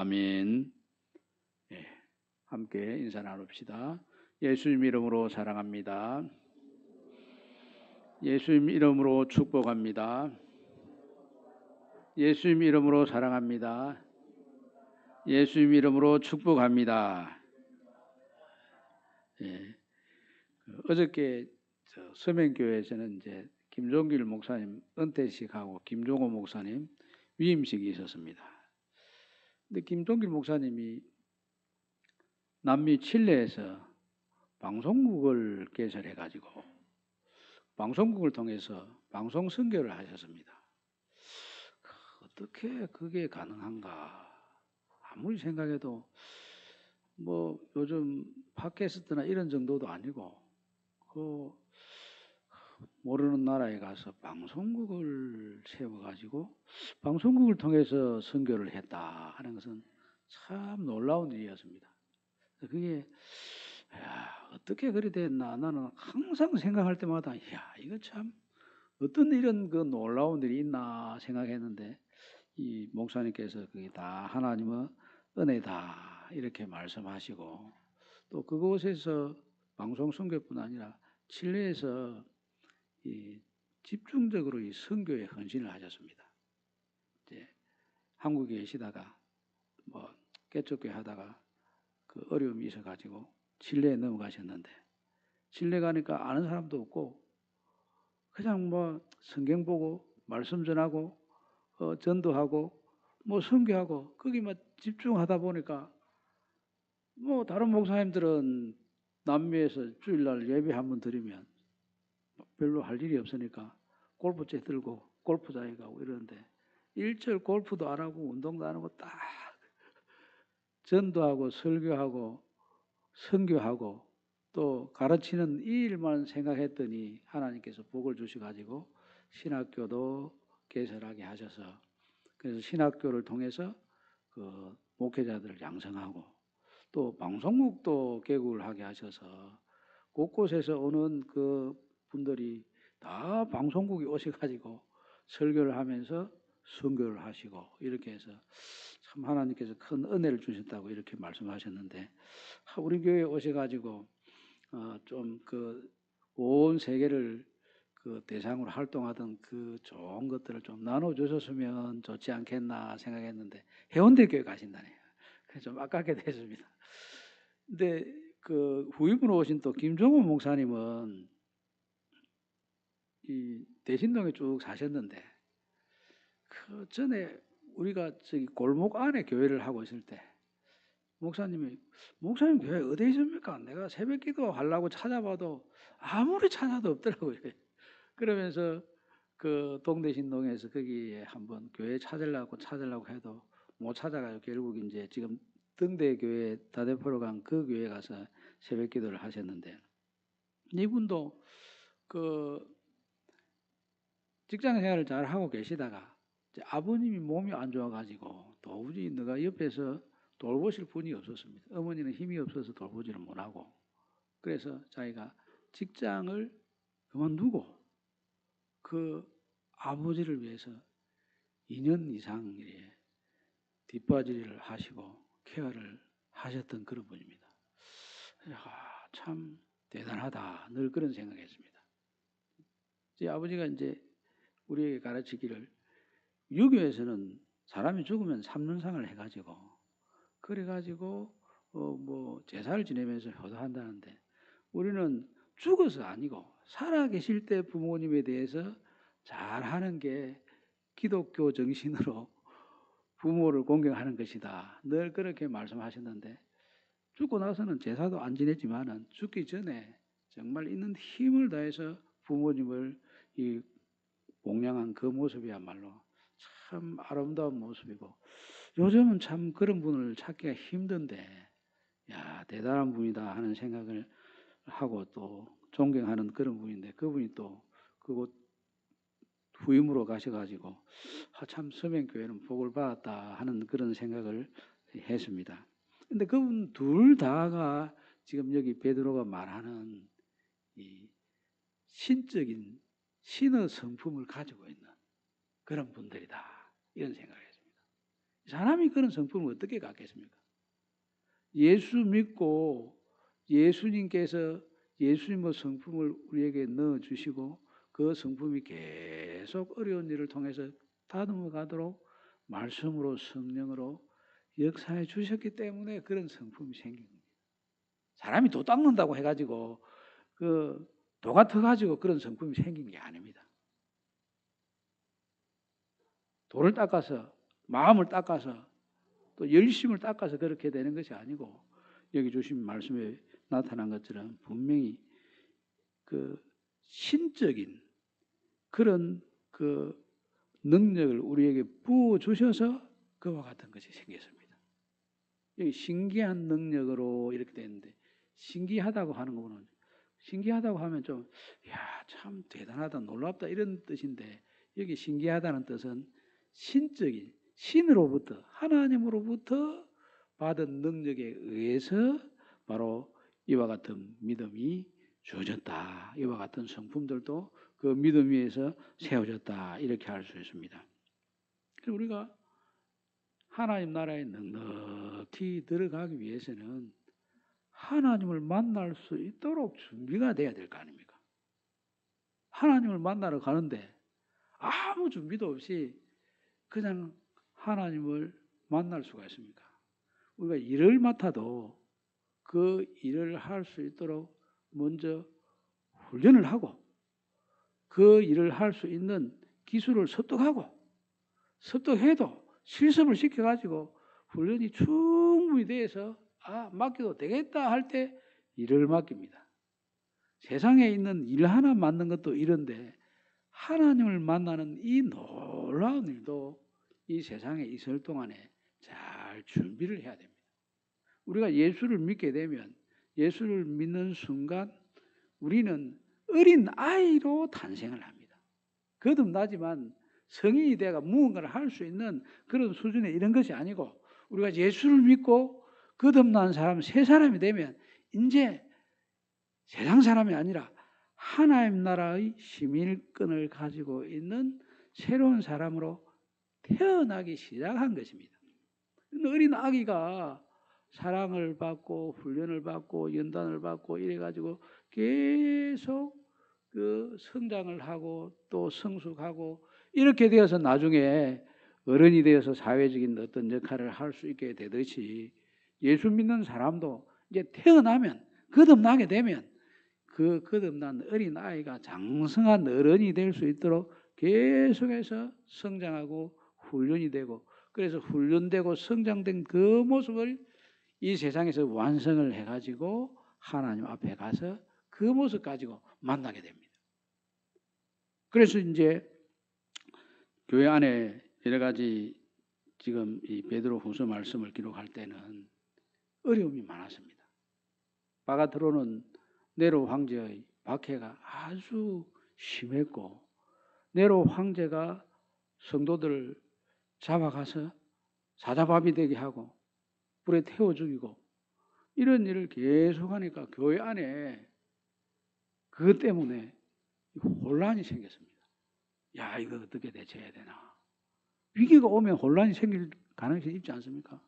아멘. 예, 함께 인사 나눕시다. 예수님 이름으로 사랑합니다. 예수님 이름으로 축복합니다. 예수님 이름으로 사랑합니다. 예수님 이름으로 축복합니다. 예, 어저께 서면교회에서는 이제 김종길 목사님 은퇴식하고 김종호 목사님 위임식이 있었습니다. 근데 김종길 목사님이 남미 칠레에서 방송국을 개설해가지고 방송국을 통해서 방송 선교를 하셨습니다. 어떻게 그게 가능한가? 아무리 생각해도 뭐 요즘 팟캐스트나 이런 정도도 아니고 그 모르는 나라에 가서 방송국을 세워가지고 방송국을 통해서 선교를 했다 하는 것은 참 놀라운 일이었습니다. 그게 어떻게 그리 됐나 나는 항상 생각할 때마다 이거 참 어떤 이런 그 놀라운 일이 있나 생각했는데 이 목사님께서 그게 다 하나님의 은혜다 이렇게 말씀하시고 또 그곳에서 방송 선교뿐 아니라 칠레에서 이 집중적으로 이 선교에 헌신을 하셨습니다. 이제 한국에 계시다가 뭐 개척교회 하다가 그 어려움이 있어가지고 칠레에 넘어가셨는데 칠레 가니까 아는 사람도 없고 그냥 뭐 성경 보고 말씀 전하고 전도하고 뭐 선교하고 거기만 집중하다 보니까 뭐 다른 목사님들은 남미에서 주일날 예배 한번 드리면 별로 할 일이 없으니까 골프채 들고 골프장에 가고 이러는데 일절 골프도 안 하고 운동도 안 하고 딱 전도하고 설교하고 선교하고 또 가르치는 이 일만 생각했더니 하나님께서 복을 주셔가지고 신학교도 개설하게 하셔서 그래서 신학교를 통해서 그 목회자들을 양성하고 또 방송국도 개국을 하게 하셔서 곳곳에서 오는 그 분들이 다 방송국에 오셔가지고 설교를 하면서 선교를 하시고 이렇게 해서 참 하나님께서 큰 은혜를 주셨다고 이렇게 말씀하셨는데 우리 교회에 오셔가지고 좀 그 온 세계를 그 대상으로 활동하던 그 좋은 것들을 좀 나눠주셨으면 좋지 않겠나 생각했는데 해운대 교회 가신다네요. 그래서 좀 아깝게 됐습니다. 근데 그 후임으로 오신 또 김종호 목사님은 이 대신동에 쭉 사셨는데 그 전에 우리가 저기 골목 안에 교회를 하고 있을 때 목사님 교회 어디 있습니까? 내가 새벽 기도 하려고 찾아봐도 아무리 찾아도 없더라고요. 그러면서 그 동대신동에서 거기에 한번 교회 찾으려고 해도 못 찾아가지고 결국 이제 지금 등대교회 다대포로 간 그 교회 가서 새벽 기도를 하셨는데 이분도 그 직장 생활을 잘 하고 계시다가 이제 아버님이 몸이 안 좋아가지고 도무지 내가 옆에서 돌보실 분이 없었습니다. 어머니는 힘이 없어서 돌보지를 못하고 그래서 자기가 직장을 그만두고 그 아버지를 위해서 2년 이상 뒷바지를 하시고 케어를 하셨던 그런 분입니다. 참 대단하다 늘 그런 생각했습니다. 제 아버지가 이제 우리에게 가르치기를 유교에서는 사람이 죽으면 삼년상을 해가지고 그래가지고 뭐 제사를 지내면서 효도한다는데 우리는 죽어서 아니고 살아 계실 때 부모님에 대해서 잘하는 게 기독교 정신으로 부모를 공경하는 것이다. 늘 그렇게 말씀하셨는데 죽고 나서는 제사도 안 지냈지만은 죽기 전에 정말 있는 힘을 다해서 부모님을 이 공양한 그 모습이야말로 참 아름다운 모습이고 요즘은 참 그런 분을 찾기가 힘든데 대단한 분이다 하는 생각을 하고 또 존경하는 그런 분인데 그분이 또 그곳 후임으로 가셔가지고 참 서면교회는 복을 받았다 하는 그런 생각을 했습니다. 근데 그분 둘 다가 지금 여기 베드로가 말하는 이 신적인 신의 성품을 가지고 있는 그런 분들이다 이런 생각을 했습니다. 사람이 그런 성품을 어떻게 갖겠습니까? 예수 믿고 예수님께서 예수님의 성품을 우리에게 넣어주시고 그 성품이 계속 어려운 일을 통해서 다듬어 가도록 말씀으로 성령으로 역사해 주셨기 때문에 그런 성품이 생긴 겁니다. 사람이 도 닦는다고 해가지고 그 도가 터가지고 그런 성품이 생긴 게 아닙니다. 도를 닦아서 마음을 닦아서 또 열심을 닦아서 그렇게 되는 것이 아니고 여기 주신 말씀에 나타난 것처럼 분명히 그 신적인 그런 그 능력을 우리에게 부어 주셔서 그와 같은 것이 생겼습니다. 여기 신기한 능력으로 이렇게 되는데 신기하다고 하는 거는 신기하다고 하면 좀 야, 참 대단하다, 놀랍다 이런 뜻인데 여기 신기하다는 뜻은 신적인 신으로부터 하나님으로부터 받은 능력에 의해서 바로 이와 같은 믿음이 주어졌다. 이와 같은 성품들도 그 믿음 위에서 세워졌다. 이렇게 할 수 있습니다. 그래서 우리가 하나님 나라에 넉넉히 들어가기 위해서는 하나님을 만날 수 있도록 준비가 돼야 될 거 아닙니까? 하나님을 만나러 가는데 아무 준비도 없이 그냥 하나님을 만날 수가 있습니까? 우리가 일을 맡아도 그 일을 할 수 있도록 먼저 훈련을 하고 그 일을 할 수 있는 기술을 습득해도 실습을 시켜가지고 훈련이 충분히 돼서 맡겨도 되겠다 할 때 일을 맡깁니다. 세상에 있는 일 하나 맡는 것도 이런데 하나님을 만나는 이 놀라운 일도 이 세상에 있을 동안에 잘 준비를 해야 됩니다. 우리가 예수를 믿게 되면 예수를 믿는 순간 우리는 어린 아이로 탄생을 합니다. 거듭나지만 성인이 돼가 무언가를 할 수 있는 그런 수준에 이런 것이 아니고 우리가 예수를 믿고 거듭난 사람, 새 사람이 되면 이제 세상 사람이 아니라 하나님 나라의 시민권을 가지고 있는 새로운 사람으로 태어나기 시작한 것입니다. 어린 아기가 사랑을 받고 훈련을 받고 연단을 받고 이래가지고 계속 그 성장을 하고 또 성숙하고 이렇게 되어서 나중에 어른이 되어서 사회적인 어떤 역할을 할 수 있게 되듯이 예수 믿는 사람도 이제 태어나면 거듭나게 되면 그 거듭난 어린 아이가 장성한 어른이 될 수 있도록 계속해서 성장하고 훈련이 되고 그래서 훈련되고 성장된 그 모습을 이 세상에서 완성을 해가지고 하나님 앞에 가서 그 모습 가지고 만나게 됩니다. 그래서 이제 교회 안에 여러 가지 지금 이 베드로후서 말씀을 기록할 때는 어려움이 많았습니다. 바가트로는 네로 황제의 박해가 아주 심했고 네로 황제가 성도들을 잡아가서 사자밥이 되게 하고 불에 태워 죽이고 이런 일을 계속하니까 교회 안에 그것 때문에 혼란이 생겼습니다. 야, 이거 어떻게 대처해야 되나? 위기가 오면 혼란이 생길 가능성이 있지 않습니까?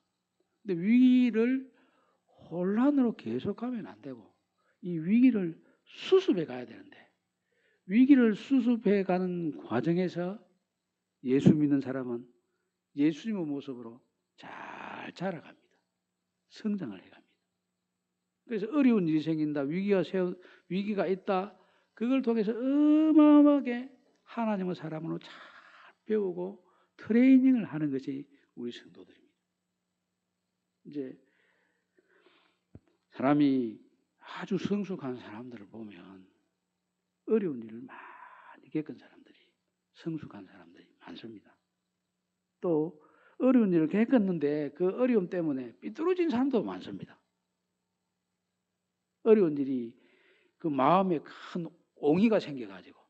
근데 위기를 혼란으로 계속하면 안 되고 이 위기를 수습해 가야 되는데 위기를 수습해 가는 과정에서 예수 믿는 사람은 예수님의 모습으로 잘 자라갑니다. 성장을 해갑니다. 그래서 어려운 일이 생긴다, 위기가 있다, 그걸 통해서 어마어마하게 하나님의 사람으로 잘 배우고 트레이닝을 하는 것이 우리 성도들입니다. 이제 사람이 아주 성숙한 사람들을 보면 어려운 일을 많이 겪은 사람들이 성숙한 사람들이 많습니다. 또 어려운 일을 겪었는데 그 어려움 때문에 삐뚤어진 사람도 많습니다. 어려운 일이 그 마음에 큰 옹이가 생겨가지고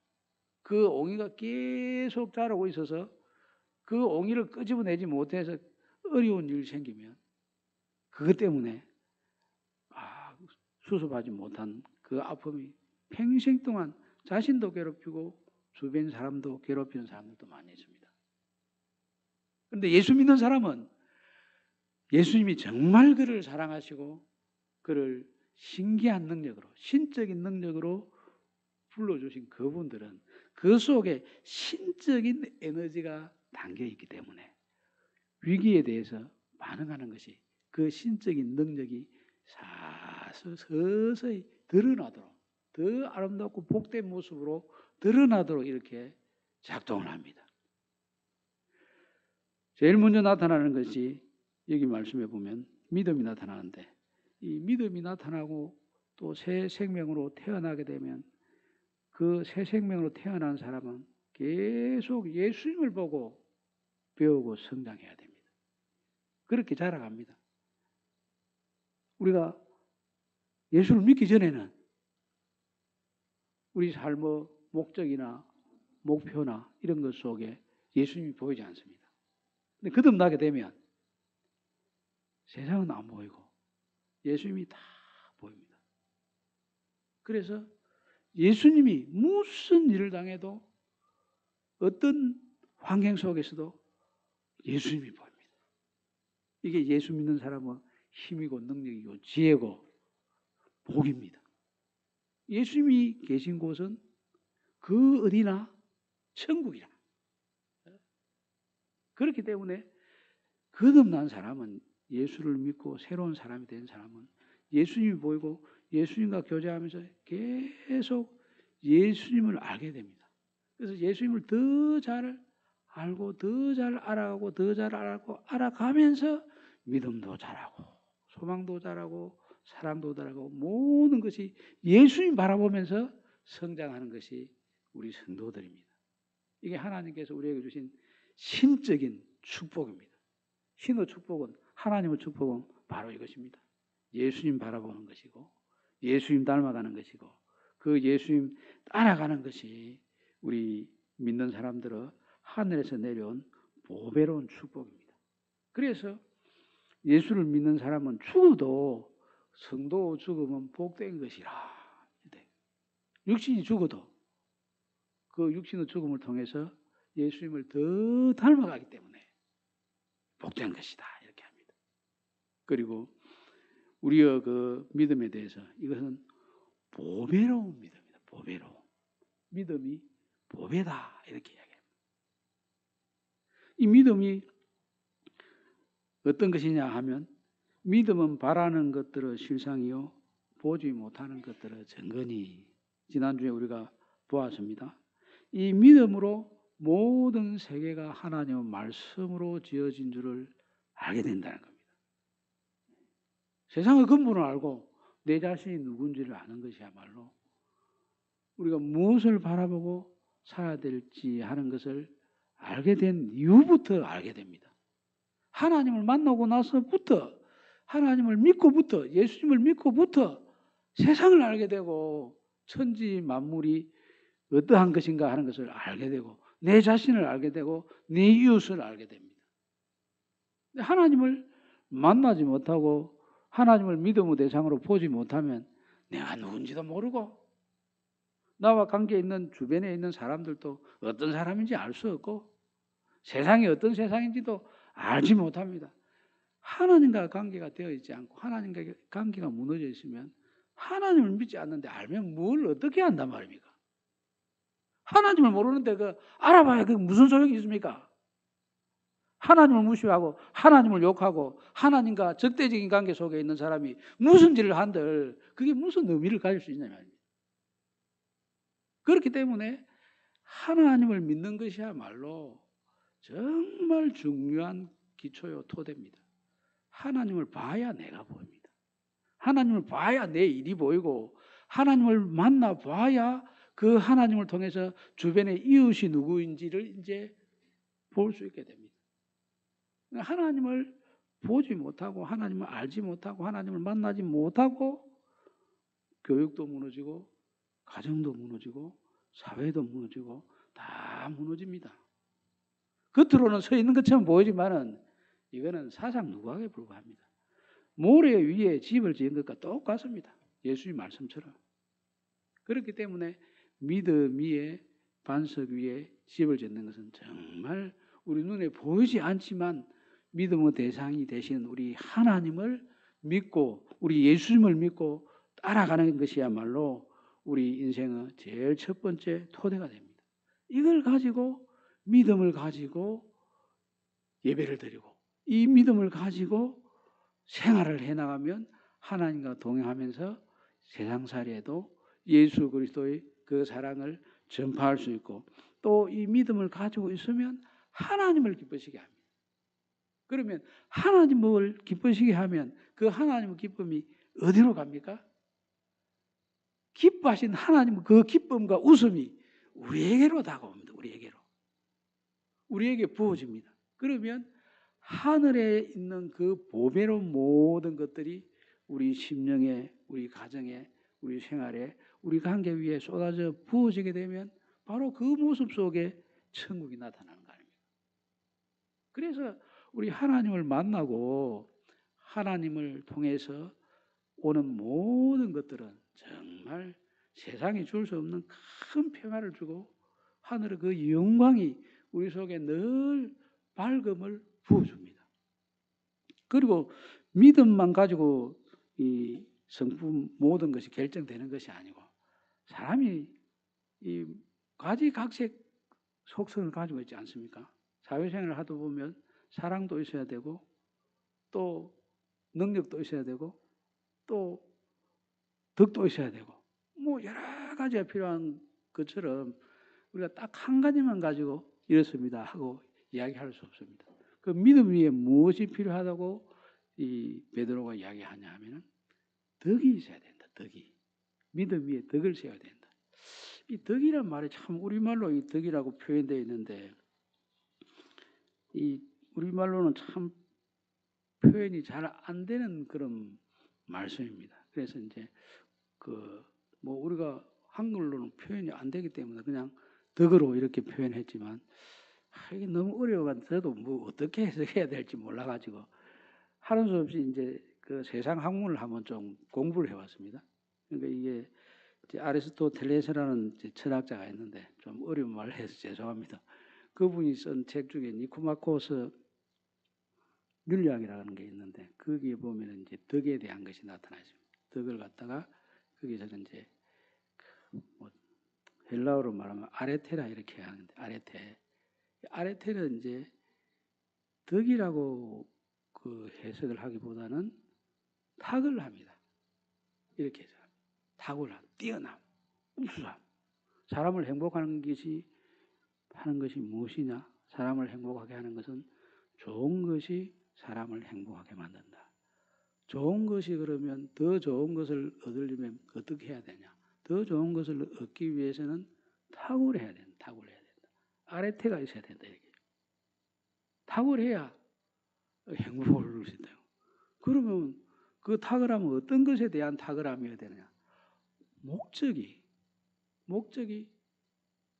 그 옹이가 계속 자라고 있어서 그 옹이를 끄집어내지 못해서 어려운 일이 생기면 그것 때문에 수습하지 못한 그 아픔이 평생 동안 자신도 괴롭히고 주변 사람도 괴롭히는 사람들도 많이 있습니다. 그런데 예수 믿는 사람은 예수님이 정말 그를 사랑하시고 그를 신기한 능력으로, 신적인 능력으로 불러주신 그분들은 그 속에 신적인 에너지가 담겨 있기 때문에 위기에 대해서 반응하는 것이 그 신적인 능력이 서서히 드러나도록, 더 아름답고 복된 모습으로 드러나도록 이렇게 작동을 합니다. 제일 먼저 나타나는 것이 여기 말씀해 보면 믿음이 나타나는데, 이 믿음이 나타나고 또 새 생명으로 태어나게 되면 그 새 생명으로 태어난 사람은 계속 예수님을 보고 배우고 성장해야 됩니다. 그렇게 자라갑니다. 우리가 예수를 믿기 전에는 우리 삶의 목적이나 목표나 이런 것 속에 예수님이 보이지 않습니다. 근데 거듭나게 되면 세상은 안 보이고 예수님이 다 보입니다. 그래서 예수님이 무슨 일을 당해도 어떤 환경 속에서도 예수님이 보입니다. 이게 예수 믿는 사람은 힘이고 능력이고 지혜고 복입니다. 예수님이 계신 곳은 그 어디나 천국이라. 그렇기 때문에 거듭난 사람은, 예수를 믿고 새로운 사람이 된 사람은 예수님이 보이고 예수님과 교제하면서 계속 예수님을 알게 됩니다. 그래서 예수님을 더 잘 알고 더 잘 알아가고 더 잘 알아가면서 믿음도 잘하고 소망도 잘하고 사랑도 잘하고 모든 것이 예수님 바라보면서 성장하는 것이 우리 성도들입니다. 이게 하나님께서 우리에게 주신 신적인 축복입니다. 신의 축복은, 하나님의 축복은 바로 이것입니다. 예수님 바라보는 것이고 예수님 닮아가는 것이고 그 예수님 따라가는 것이 우리 믿는 사람들의 하늘에서 내려온 보배로운 축복입니다. 그래서 예수를 믿는 사람은 죽어도 성도 죽으면 복된 것이라. 육신이 죽어도 그 육신의 죽음을 통해서 예수님을 더 닮아가기 때문에 복된 것이다 이렇게 합니다. 그리고 우리의 그 믿음에 대해서 이것은 보배로운 믿음이다. 보배로운 믿음이 보배다 이렇게 이야기합니다. 이 믿음이 어떤 것이냐 하면 믿음은 바라는 것들의 실상이요 보지 못하는 것들의 증거니. 지난주에 우리가 보았습니다. 이 믿음으로 모든 세계가 하나님의 말씀으로 지어진 줄을 알게 된다는 겁니다. 세상의 근본을 알고 내 자신이 누군지를 아는 것이야말로 우리가 무엇을 바라보고 살아야 될지 하는 것을 알게 된 이후부터 알게 됩니다. 하나님을 만나고 나서부터, 하나님을 믿고부터, 예수님을 믿고부터 세상을 알게 되고 천지 만물이 어떠한 것인가 하는 것을 알게 되고 내 자신을 알게 되고 내 이웃을 알게 됩니다. 하나님을 만나지 못하고 하나님을 믿음의 대상으로 보지 못하면 내가 누군지도 모르고 나와 관계 있는 주변에 있는 사람들도 어떤 사람인지 알 수 없고 세상이 어떤 세상인지도 알지 못합니다. 하나님과 관계가 되어 있지 않고 하나님과 관계가 무너져 있으면 하나님을 믿지 않는데 알면 뭘 어떻게 한단 말입니까? 하나님을 모르는데 그 알아봐야 그 무슨 소용이 있습니까? 하나님을 무시하고 하나님을 욕하고 하나님과 적대적인 관계 속에 있는 사람이 무슨 일을 한들 그게 무슨 의미를 가질 수 있냐 말입니다. 그렇기 때문에 하나님을 믿는 것이야말로 정말 중요한 기초요 토대입니다. 하나님을 봐야 내가 보입니다. 하나님을 봐야 내 일이 보이고 하나님을 만나 봐야 그 하나님을 통해서 주변의 이웃이 누구인지를 이제 볼 수 있게 됩니다. 하나님을 보지 못하고 하나님을 알지 못하고 하나님을 만나지 못하고 교육도 무너지고 가정도 무너지고 사회도 무너지고 다 무너집니다. 겉으로는 서 있는 것처럼 보이지만은 이거는 사상 누각에 불과합니다. 모래 위에 집을 지은 것과 똑같습니다. 예수님 말씀처럼. 그렇기 때문에 믿음 위에 반석 위에 집을 짓는 것은 정말 우리 눈에 보이지 않지만 믿음의 대상이 되신 우리 하나님을 믿고 우리 예수님을 믿고 따라가는 것이야말로 우리 인생의 제일 첫 번째 토대가 됩니다. 이걸 가지고 믿음을 가지고 예배를 드리고 이 믿음을 가지고 생활을 해나가면 하나님과 동행하면서 세상살이에도 예수 그리스도의 그 사랑을 전파할 수 있고 또 이 믿음을 가지고 있으면 하나님을 기쁘시게 합니다. 그러면 하나님을 기쁘시게 하면 그 하나님의 기쁨이 어디로 갑니까? 기뻐하신 하나님 그 기쁨과 웃음이 우리에게로 다가옵니다. 우리에게 부어집니다. 그러면 하늘에 있는 그 보배로운 모든 것들이 우리 심령에, 우리 가정에, 우리 생활에, 우리 관계 위에 쏟아져 부어지게 되면 바로 그 모습 속에 천국이 나타나는 거 아닙니까? 그래서 우리 하나님을 만나고 하나님을 통해서 오는 모든 것들은 정말 세상이 줄 수 없는 큰 평화를 주고 하늘의 그 영광이 우리 속에 늘 밝음을 부어줍니다. 그리고 믿음만 가지고 이 성품 모든 것이 결정되는 것이 아니고 사람이 이 가지각색 속성을 가지고 있지 않습니까? 사회생활을 하다 보면 사랑도 있어야 되고 또 능력도 있어야 되고 또 덕도 있어야 되고 뭐 여러 가지가 필요한 것처럼 우리가 딱 한 가지만 가지고 이렇습니다 하고 이야기할 수 없습니다. 그 믿음 위에 무엇이 필요하다고 이 베드로가 이야기하냐 하면은 덕이 있어야 된다. 덕이. 믿음 위에 덕을 세워야 된다. 이 덕이란 말이 참 우리말로 이 덕이라고 표현되어 있는데 이 우리말로는 참 표현이 잘 안 되는 그런 말씀입니다. 그래서 이제 그 뭐 우리가 한글로는 표현이 안 되기 때문에 그냥 덕으로 이렇게 표현했지만 이게 너무 어려워가지고 저도 뭐 어떻게 해석해야 될지 몰라가지고 하는 수 없이 이제 그 세상 학문을 한번 좀 공부를 해봤습니다. 그러니까 이게 이제 아리스토텔레스라는 철학자가 있는데 좀 어려운 말을 해서 죄송합니다. 그분이 쓴 책 중에 니코마코스 윤리학이라는 게 있는데 거기에 보면 이제 덕에 대한 것이 나타나 있습니다. 덕을 갖다가 거기서 이제 뭐 헬라어로 말하면 아레테라 이렇게 하는데 아레테는 이제 덕이라고 그 해석을 하기보다는 탁월함이다. 이렇게 해서 탁월함, 뛰어남, 우수함. 사람을 행복하는 것이 하는 것이 무엇이냐? 사람을 행복하게 하는 것은 좋은 것이 사람을 행복하게 만든다. 좋은 것이 그러면 더 좋은 것을 얻으려면 어떻게 해야 되냐? 더 좋은 것을 얻기 위해서는 탁월해야 된다. 탁월해야 된다. 아레테가 있어야 된다. 이렇게. 탁월해야 행복을 누릴 수 있다. 그러면 그 탁월함은 어떤 것에 대한 탁월함이어야 되느냐? 목적이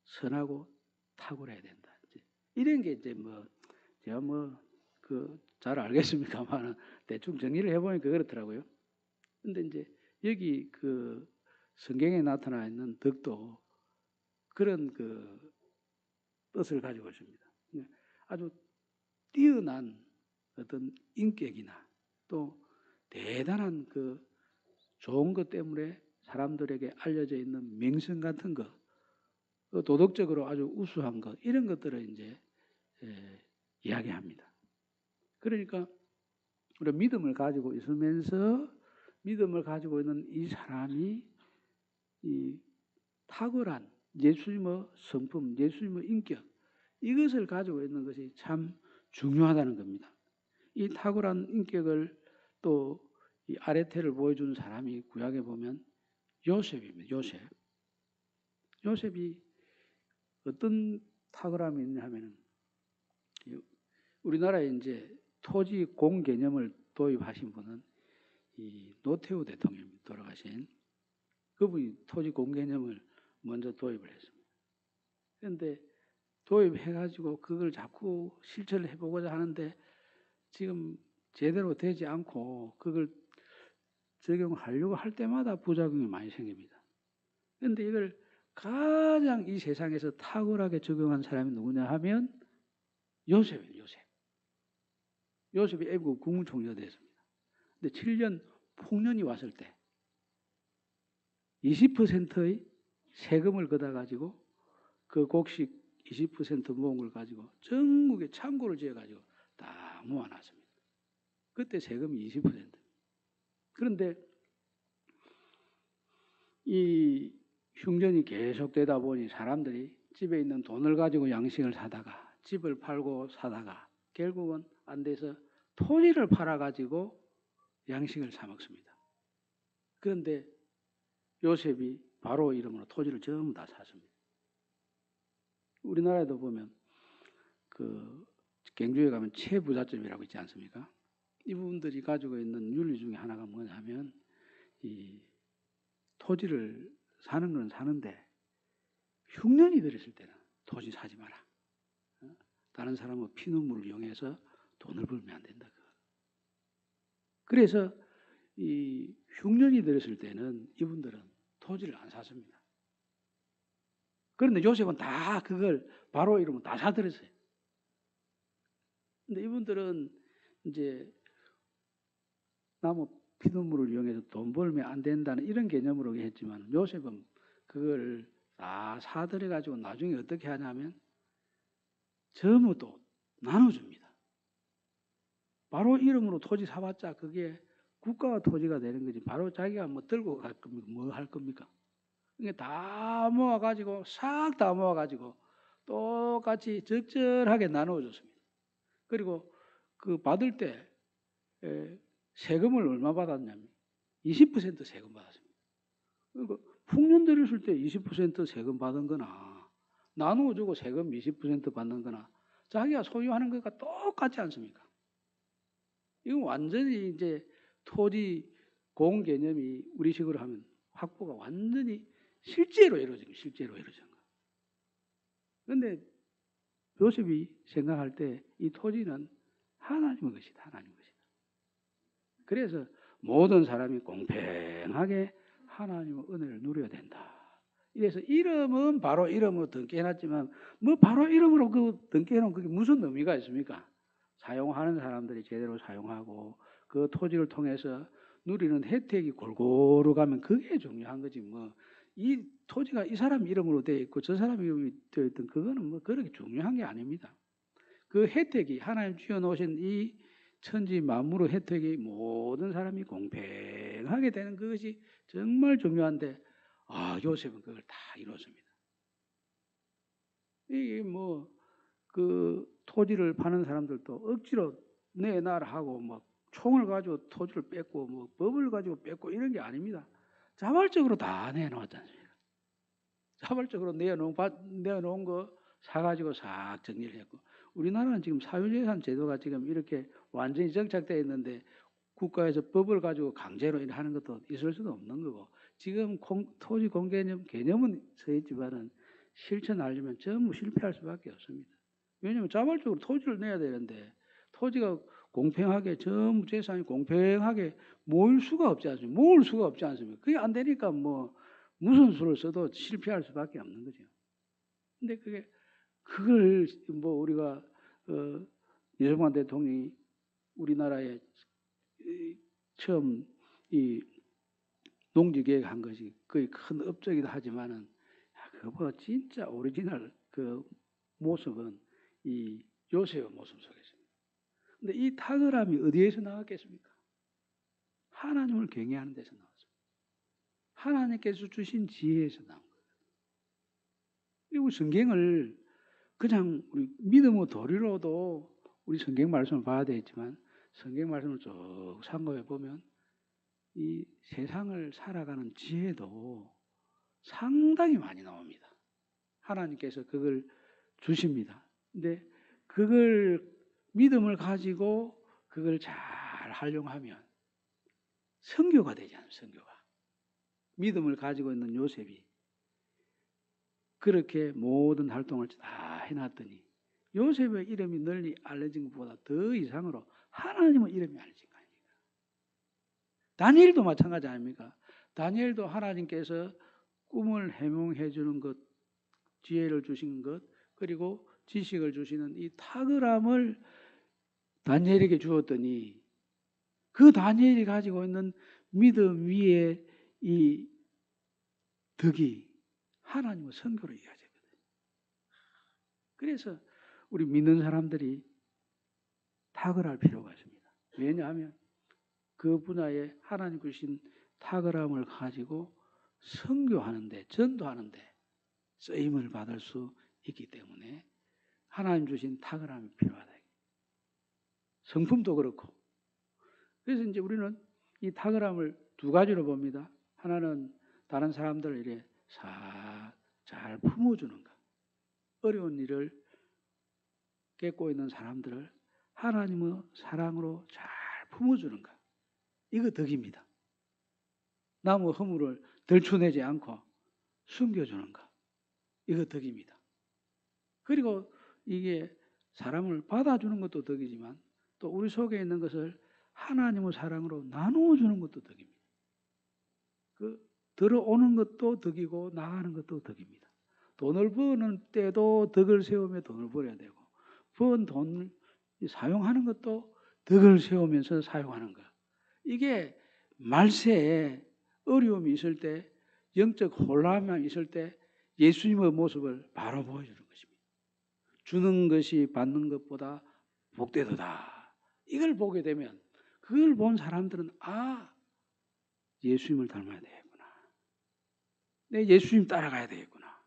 선하고 탁월해야 된다. 이런 게 이제 뭐 제가 뭐 그 잘 알겠습니까만 대충 정리를 해보니까 그렇더라고요. 근데 이제 여기 그 성경에 나타나 있는 덕도 그런 그 뜻을 가지고 있습니다. 아주 뛰어난 어떤 인격이나 또 대단한 그 좋은 것 때문에 사람들에게 알려져 있는 명성 같은 것, 도덕적으로 아주 우수한 것 이런 것들을 이제 이야기합니다. 그러니까 우리 믿음을 가지고 있으면서 믿음을 가지고 있는 이 사람이 이 탁월한 예수님의 성품, 예수님의 인격 이것을 가지고 있는 것이 참 중요하다는 겁니다. 이 탁월한 인격을 또 이 아레테를 보여주는 사람이 구약에 보면 요셉입니다. 요셉이 어떤 탁월함이 있냐 하면은 우리나라에 이제 토지 공 개념을 도입하신 분은 이 노태우 대통령이 돌아가신 그분이 토지 공 개념을 먼저 도입을 했습니다. 그런데 도입해가지고 그걸 자꾸 실천을 해보고자 하는데 지금 제대로 되지 않고 그걸 적용하려고 할 때마다 부작용이 많이 생깁니다. 그런데 이걸 가장 이 세상에서 탁월하게 적용한 사람이 누구냐 하면 요셉이에요. 요셉. 요셉이 애국 국무총리가 됐습니다. 근데 7년 풍년이 왔을 때 20%의 세금을 걷어가지고 그 곡식 20% 모은 걸 가지고 전국에 창고를 지어가지고 다 모아놨습니다. 그때 세금이 20%. 그런데 이 흉년이 계속되다 보니 사람들이 집에 있는 돈을 가지고 양식을 사다가 집을 팔고 사다가 결국은 안 돼서 토지를 팔아가지고 양식을 사 먹습니다. 그런데 요셉이 바로 이름으로 토지를 전부 다 샀습니다. 우리나라에도 보면 그 경주에 가면 최부자점이라고 있지 않습니까? 이분들이 가지고 있는 윤리 중에 하나가 뭐냐면 이 토지를 사는 건 사는데 흉년이 들었을 때는 토지 사지 마라. 다른 사람은 피눈물을 이용해서 돈을 벌면 안 된다. 그래서 이 흉년이 들었을 때는 이분들은 토지를 안 샀습니다. 그런데 요셉은 다 그걸 바로 이러면 다 사들었어요. 근데 이분들은 이제 나무 피눈물을 이용해서 돈 벌면 안 된다는 이런 개념으로 했지만 요셉은 그걸 다 사들여가지고 나중에 어떻게 하냐면 전부 또 나눠줍니다. 바로 이름으로 토지 사봤자 그게 국가와 토지가 되는 거지. 바로 자기가 뭐 들고 갈 겁니까? 뭐 할 겁니까? 이게 다 모아가지고 싹 다 모아가지고 똑같이 적절하게 나누어줬습니다. 그리고 그 받을 때 세금을 얼마 받았냐면 20% 세금 받았습니다. 그러니까 풍년 들였을 때 20% 세금 받은 거나 나누어주고 세금 20% 받는 거나 자기가 소유하는 것과 똑같지 않습니까? 이건 완전히 이제 토지 공 개념이 우리식으로 하면 확보가 완전히 실제로 이루어진 거예요. 실제로 이루어진 거. 그런데 요셉이 생각할 때 이 토지는 하나님의 것이다. 하나님의 것이다. 그래서 모든 사람이 공평하게 하나님의 은혜를 누려야 된다. 이래서 이름은 바로 이름으로 등기해놨지만 뭐 바로 이름으로 그 등기해놓은 그게 무슨 의미가 있습니까? 사용하는 사람들이 제대로 사용하고 그 토지를 통해서 누리는 혜택이 골고루 가면 그게 중요한 거지 뭐 이 토지가 이 사람 이름으로 되어 있고 저 사람 이름이 되어 있던 그거는 뭐 그렇게 중요한 게 아닙니다. 그 혜택이 하나님 주어놓으신 이 천지 만물의 혜택이 모든 사람이 공평하게 되는 그것이 정말 중요한데 요셉은 그걸 다 이뤘습니다. 이게 뭐 그 토지를 파는 사람들도 억지로 내놔라 하고 뭐 총을 가지고 토지를 뺏고 뭐 법을 가지고 뺏고 이런 게 아닙니다. 자발적으로 다 내놓았지 않습니까? 자발적으로 내놓은 거 사가지고 싹 정리를 했고 우리나라는 지금 사유재산 제도가 지금 이렇게 완전히 정착되어 있는데 국가에서 법을 가지고 강제로 하는 것도 있을 수도 없는 거고 지금 토지 공개념 개념은 서 있지만은 실천하려면 전부 실패할 수밖에 없습니다. 왜냐하면 자발적으로 토지를 내야 되는데 토지가 공평하게 전부 재산이 공평하게 모을 수가 없지 않습니까? 그게 안 되니까 뭐 무슨 수를 써도 실패할 수밖에 없는 거죠. 근데 그걸 뭐 우리가 이승만 대통령이 우리나라에 처음 이 농지 계획한 것이 거의 큰 업적이다 하지만은 그거 진짜 오리지널 그 모습은 이 요셉의 모습 속에 있습니다. 근데 이 탁월함이 어디에서 나왔겠습니까? 하나님을 경외하는 데서 나왔습니다. 하나님께서 주신 지혜에서 나온 거예요. 그리고 성경을 그냥 우리 믿음의 도리로도 우리 성경 말씀을 봐야 되겠지만 성경 말씀을 쭉 참고해 보면 이 세상을 살아가는 지혜도 상당히 많이 나옵니다. 하나님께서 그걸 주십니다. 근데 그걸 믿음을 가지고 그걸 잘 활용하면 선교가 되지 않아요. 선교가. 믿음을 가지고 있는 요셉이 그렇게 모든 활동을 다 해놨더니 요셉의 이름이 널리 알려진 것보다 더 이상으로 하나님의 이름이 알려진 거 아닙니까? 다니엘도 마찬가지 아닙니까? 다니엘도 하나님께서 꿈을 해몽해 주는 것, 지혜를 주시는 것, 그리고 지식을 주시는 이 탁월함을 다니엘에게 주었더니 그 다니엘이 가지고 있는 믿음 위에 이 덕이 하나님의 선교로 이어졌거든요. 그래서 우리 믿는 사람들이 탁월할 필요가 있습니다. 왜냐하면 그 분야에 하나님 주신 탁월함을 가지고 선교하는데, 전도하는데 쓰임을 받을 수 있기 때문에 하나님 주신 탁월함이 필요하다. 성품도 그렇고. 그래서 이제 우리는 이 탁월함을 두 가지로 봅니다. 하나는 다른 사람들을 이렇게 잘 품어주는 것. 어려운 일을 겪고 있는 사람들을 하나님의 사랑으로 잘 품어주는 것. 이거 덕입니다. 남의 허물을 덜쳐내지 않고 숨겨주는 것. 이거 덕입니다. 그리고 이게 사람을 받아주는 것도 덕이지만 또 우리 속에 있는 것을 하나님의 사랑으로 나누어주는 것도 덕입니다. 그 들어오는 것도 덕이고 나가는 것도 덕입니다. 돈을 버는 때도 덕을 세우며 돈을 벌어야 되고 번 돈을 사용하는 것도 덕을 세우면서 사용하는 것. 이게 말세에 어려움이 있을 때 영적 혼란이 있을 때 예수님의 모습을 바로 보여주는 것입니다. 주는 것이 받는 것보다 복되도다. 이걸 보게 되면 그걸 본 사람들은 예수님을 닮아야 되겠구나. 내 예수님 따라가야 되겠구나.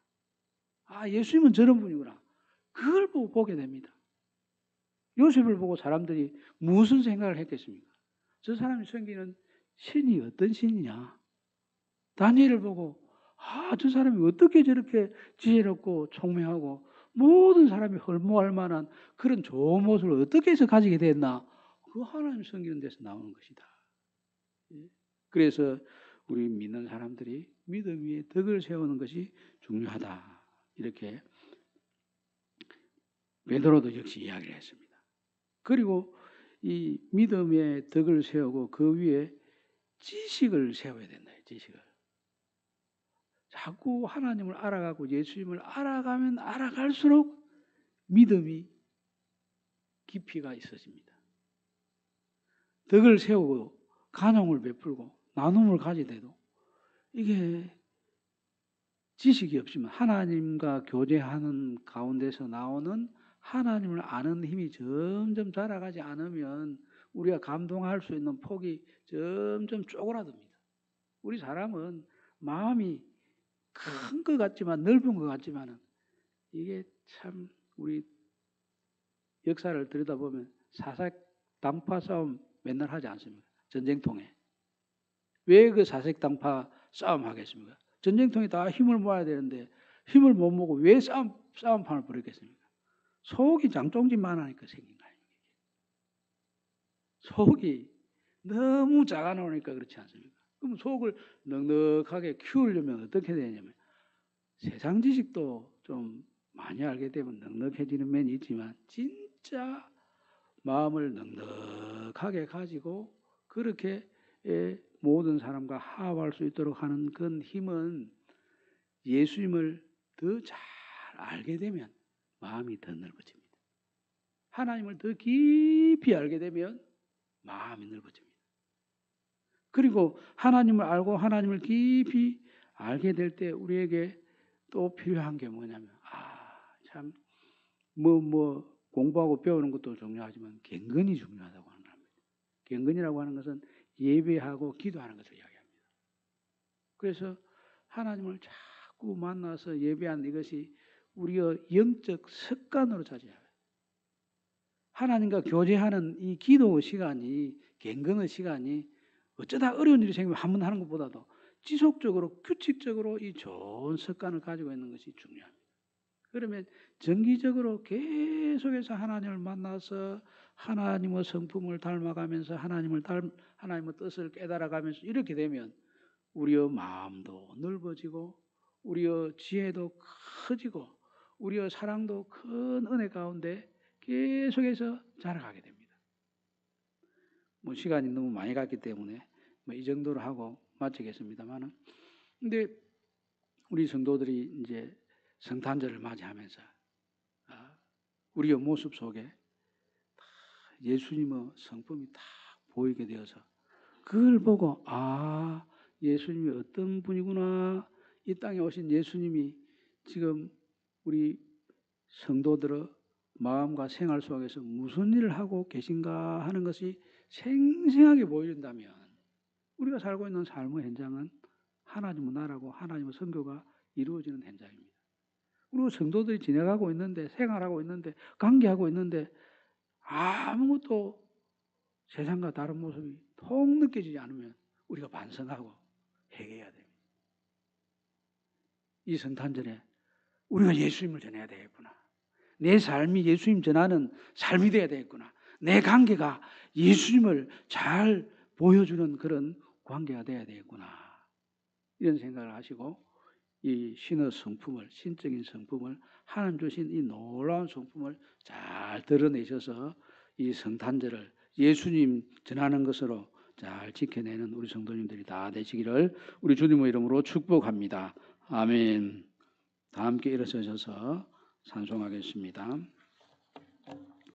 예수님은 저런 분이구나. 그걸 보게 됩니다. 요셉을 보고 사람들이 무슨 생각을 했겠습니까? 저 사람이 섬기는 신이 어떤 신이냐? 다니엘을 보고 저 사람이 어떻게 저렇게 지혜롭고 총명하고 모든 사람이 헐모할 만한 그런 좋은 모습을 어떻게 해서 가지게 됐나? 그 하나님 섬기는 데서 나오는 것이다. 그래서 우리 믿는 사람들이 믿음 위에 덕을 세우는 것이 중요하다. 이렇게 베드로도 역시 이야기를 했습니다. 그리고 이 믿음의 덕을 세우고 그 위에 지식을 세워야 된다. 지식을. 자꾸 하나님을 알아가고 예수님을 알아가면 알아갈수록 믿음이 깊이가 있어집니다. 덕을 세우고 간용을 베풀고 나눔을 가지돼도 이게 지식이 없으면 하나님과 교제하는 가운데서 나오는 하나님을 아는 힘이 점점 자라가지 않으면 우리가 감동할 수 있는 폭이 점점 쪼그라듭니다. 우리 사람은 마음이 큰 것 같지만 넓은 것 같지만 이게 참 우리 역사를 들여다보면 사색 당파 싸움 맨날 하지 않습니까? 전쟁통에. 왜 그 사색 당파 싸움 하겠습니까? 전쟁통에 다 힘을 모아야 되는데 힘을 못 모으고 왜 싸움판을 벌였겠습니까? 속이 장종짓만 하니까 생긴 거예요. 속이 너무 작아 나오니까 그렇지 않습니까? 그럼 속을 넉넉하게 키우려면 어떻게 되냐면 세상 지식도 좀 많이 알게 되면 넉넉해지는 면이 있지만 진짜 마음을 넉넉하게 가지고 그렇게 모든 사람과 화합할 수 있도록 하는 그 힘은 예수님을 더 잘 알게 되면 마음이 더 넓어집니다. 하나님을 더 깊이 알게 되면 마음이 넓어집니다. 그리고 하나님을 알고 하나님을 깊이 알게 될 때 우리에게 또 필요한 게 뭐냐면 참 공부하고 배우는 것도 중요하지만 경건이 중요하다고 하는 겁니다. 경건이라고 하는 것은 예배하고 기도하는 것을 이야기합니다. 그래서 하나님을 자꾸 만나서 예배하는 이것이 우리의 영적 습관으로 자제해야 해요. 하나님과 교제하는 이 기도 시간이 경건의 시간이 어쩌다 어려운 일이 생기면 한 번 하는 것보다도 지속적으로 규칙적으로 이 좋은 습관을 가지고 있는 것이 중요합니다. 그러면 정기적으로 계속해서 하나님을 만나서 하나님의 성품을 닮아가면서 하나님의 뜻을 깨달아가면서 이렇게 되면 우리의 마음도 넓어지고 우리의 지혜도 커지고 우리의 사랑도 큰 은혜 가운데 계속해서 자라가게 됩니다. 시간이 너무 많이 갔기 때문에 이 정도로 하고 마치겠습니다만은 근데 우리 성도들이 이제 성탄절을 맞이하면서 우리의 모습 속에 예수님의 성품이 다 보이게 되어서 그걸 보고 아 예수님이 어떤 분이구나, 이 땅에 오신 예수님이 지금 우리 성도들의 마음과 생활 속에서 무슨 일을 하고 계신가 하는 것이 생생하게 보여준다면 우리가 살고 있는 삶의 현장은 하나님의 나라고 하나님의 선교가 이루어지는 현장입니다. 그리고 성도들이 지내가고 있는데, 생활하고 있는데, 관계하고 있는데 아무것도 세상과 다른 모습이 통 느껴지지 않으면 우리가 반성하고 회개해야 됩니다. 이 성탄절에 우리가 예수님을 전해야 되겠구나. 내 삶이 예수님 전하는 삶이 되어야 되겠구나. 내 관계가 예수님을 잘 보여주는 그런 관계가 되어야 되겠구나. 이런 생각을 하시고 이 신의 성품을, 신적인 성품을, 하나님 주신 이 놀라운 성품을 잘 드러내셔서 이 성탄절을 예수님 전하는 것으로 잘 지켜내는 우리 성도님들이 다 되시기를 우리 주님의 이름으로 축복합니다. 아멘. 다 함께 일어서셔서 찬송하겠습니다.